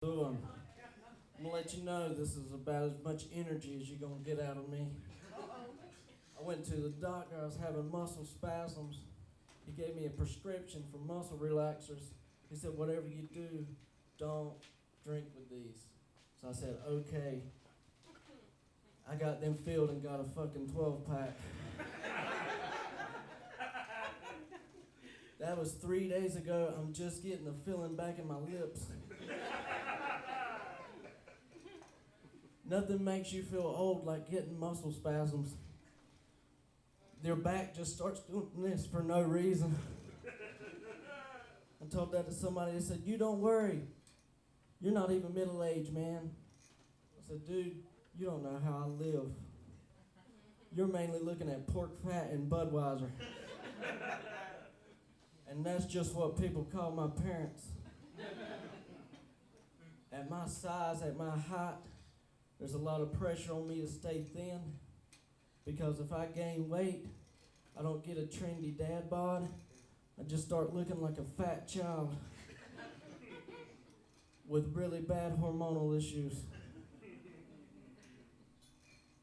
So, I'm gonna let you know this is about as much energy as you're gonna get out of me. I went to the doctor. I was having muscle spasms. He gave me a prescription for muscle relaxers. He said, whatever you do, don't drink with these. So I said, okay. I got them filled and got a fucking 12-pack. That was 3 days ago. I'm just getting the feeling back in my lips. Nothing makes you feel old like getting muscle spasms. Your back just starts doing this for no reason. I told that to somebody. They said, you don't worry. You're not even middle-aged, man. I said, dude, you don't know how I live. You're mainly looking at pork fat and Budweiser. And that's just what people call my parents. At my size, at my height, there's a lot of pressure on me to stay thin, because if I gain weight, I don't get a trendy dad bod. I just start looking like a fat child with really bad hormonal issues.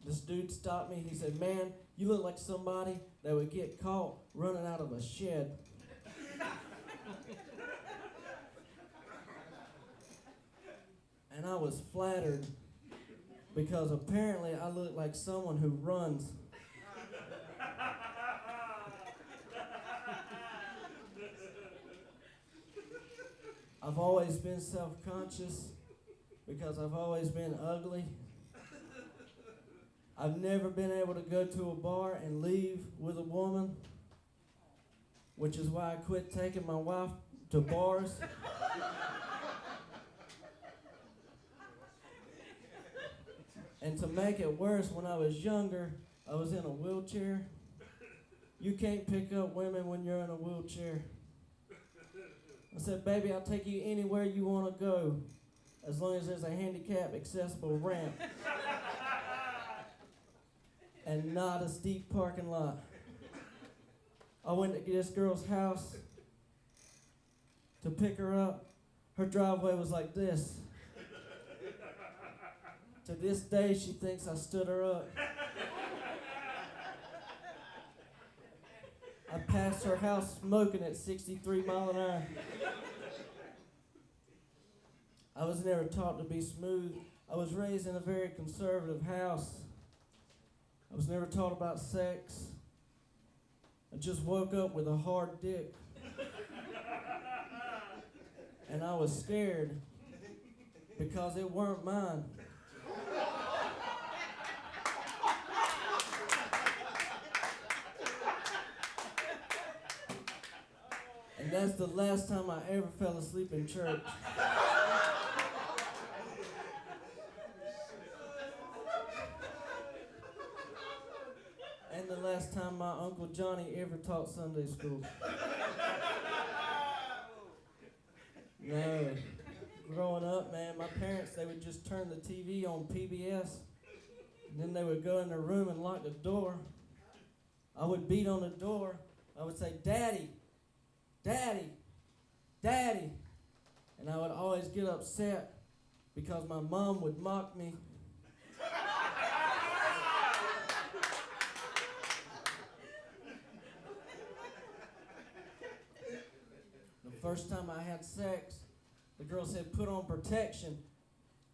This dude stopped me. He said, man, you look like somebody that would get caught running out of a shed. And I was flattered, because apparently I look like someone who runs. I've always been self-conscious because I've always been ugly. I've never been able to go to a bar and leave with a woman, which is why I quit taking my wife to bars. And to make it worse, when I was younger, I was in a wheelchair. You can't pick up women when you're in a wheelchair. I said, baby, I'll take you anywhere you want to go, as long as there's a handicap accessible ramp and not a steep parking lot. I went to this girl's house to pick her up. Her driveway was like this. To this day, she thinks I stood her up. I passed her house smoking at 63 miles an hour. I was never taught to be smooth. I was raised in a very conservative house. I was never taught about sex. I just woke up with a hard dick. And I was scared because it weren't mine. And that's the last time I ever fell asleep in church. And the last time my Uncle Johnny ever taught Sunday school. No. Growing up, man, my parents, they would just turn the TV on PBS, and then they would go in their room and lock the door. I would beat on the door. I would say, Daddy, Daddy, Daddy. And I would always get upset because my mom would mock me. The first time I had sex, the girl said, put on protection.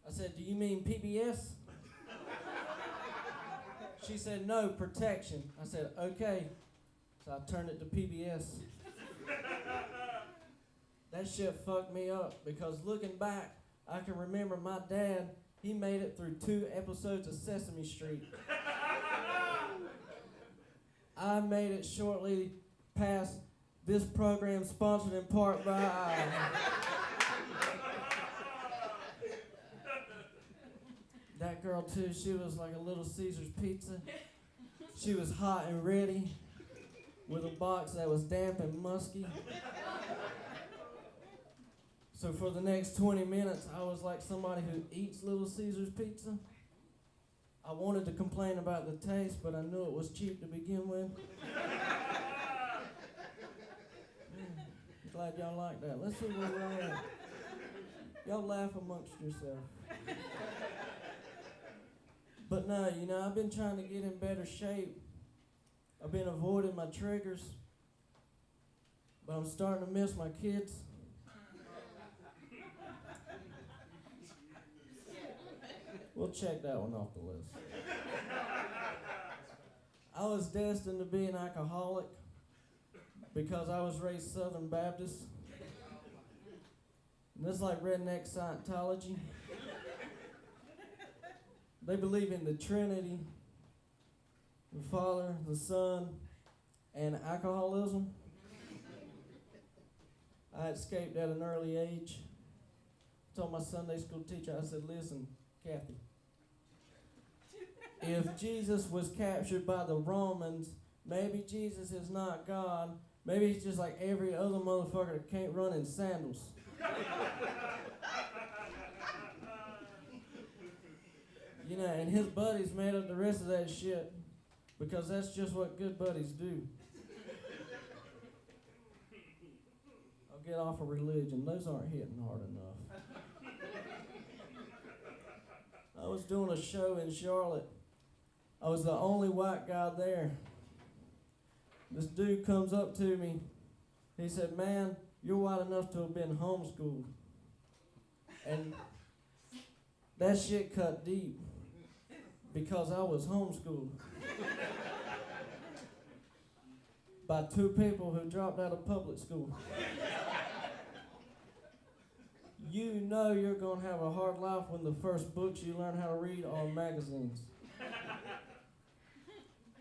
I said, do you mean PBS? She said, no, protection. I said, okay. So I turned it to PBS. That shit fucked me up, because looking back, I can remember my dad, he made it through 2 episodes of Sesame Street. I made it shortly past this program, sponsored in part by... That girl too, she was like a Little Caesar's pizza. She was hot and ready with a box that was damp and musky. So for the next 20 minutes, I was like somebody who eats Little Caesar's pizza. I wanted to complain about the taste, but I knew it was cheap to begin with. Glad y'all like that. Let's see where we're at. Y'all laugh amongst yourself. But no, I've been trying to get in better shape. I've been avoiding my triggers. But I'm starting to miss my kids. We'll check that one off the list. I was destined to be an alcoholic because I was raised Southern Baptist. And this is like redneck Scientology. They believe in the Trinity, the Father, the Son, and alcoholism. I escaped at an early age. I told my Sunday school teacher, I said, listen, Kathy, if Jesus was captured by the Romans, maybe Jesus is not God. Maybe he's just like every other motherfucker that can't run in sandals. And his buddies made up the rest of that shit because that's just what good buddies do. I'll get off of religion. Those aren't hitting hard enough. I was doing a show in Charlotte. I was the only white guy there. This dude comes up to me. He said, man, you're white enough to have been homeschooled. And that shit cut deep because I was homeschooled by two people who dropped out of public school. You know you're going to have a hard life when the first books you learn how to read are magazines.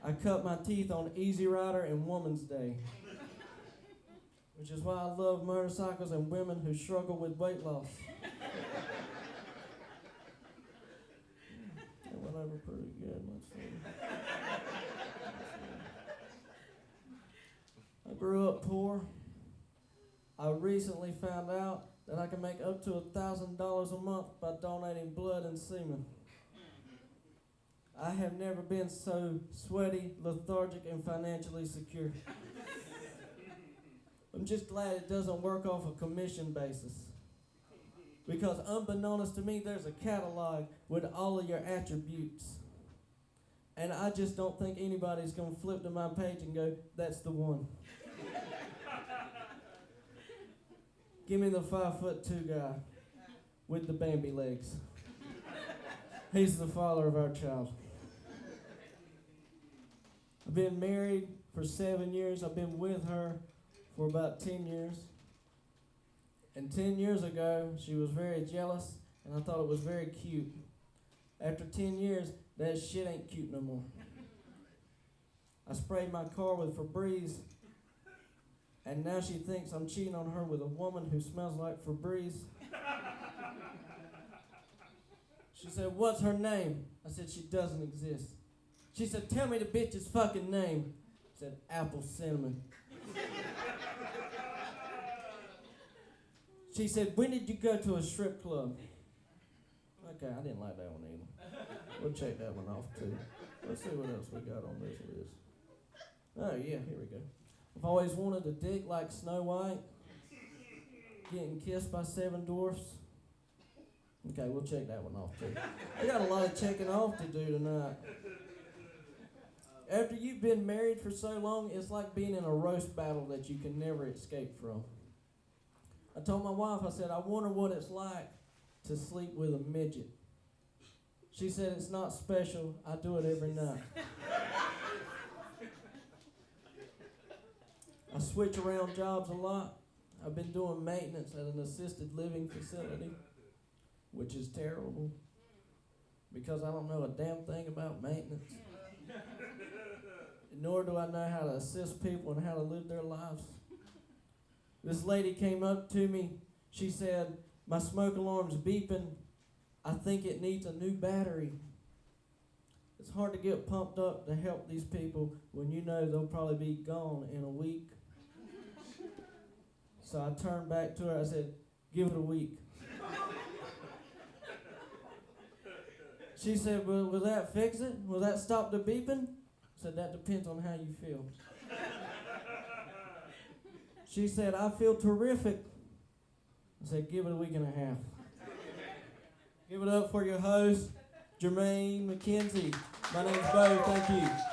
I cut my teeth on Easy Rider and Woman's Day, which is why I love motorcycles and women who struggle with weight loss. That went over pretty good. Let's see. I grew up poor. I recently found out that I can make up to $1,000 a month by donating blood and semen. I have never been so sweaty, lethargic, and financially secure. I'm just glad it doesn't work off a commission basis. Because unbeknownst to me, there's a catalog with all of your attributes. And I just don't think anybody's going to flip to my page and go, that's the one. Give me the 5'2" guy with the Bambi legs. He's the father of our child. I've been married for 7 years. I've been with her for about 10 years. And 10 years ago, she was very jealous, and I thought it was very cute. After 10 years, that shit ain't cute no more. I sprayed my car with Febreze, and now she thinks I'm cheating on her with a woman who smells like Febreze. She said, what's her name? I said, she doesn't exist. She said, tell me the bitch's fucking name. I said, Apple Cinnamon. She said, when did you go to a strip club? Okay, I didn't like that one either. We'll check that one off too. Let's see what else we got on this list. Oh yeah, here we go. I've always wanted a dick like Snow White. Getting kissed by 7 dwarfs. Okay, we'll check that one off too. I got a lot of checking off to do tonight. After you've been married for so long, it's like being in a roast battle that you can never escape from. I told my wife, I said, I wonder what it's like to sleep with a midget. She said, it's not special. I do it every night. I switch around jobs a lot. I've been doing maintenance at an assisted living facility, which is terrible because I don't know a damn thing about maintenance. Nor do I know how to assist people and how to live their lives. This lady came up to me. She said, my smoke alarm's beeping. I think it needs a new battery. It's hard to get pumped up to help these people when you know they'll probably be gone in a week. So I turned back to her. I said, give it a week. She said, well, will that fix it? Will that stop the beeping? I said, that depends on how you feel. She said, I feel terrific. I said, give it a week and a half. Give it up for your host, Jermaine McKenzie. My name's Bo. Thank you.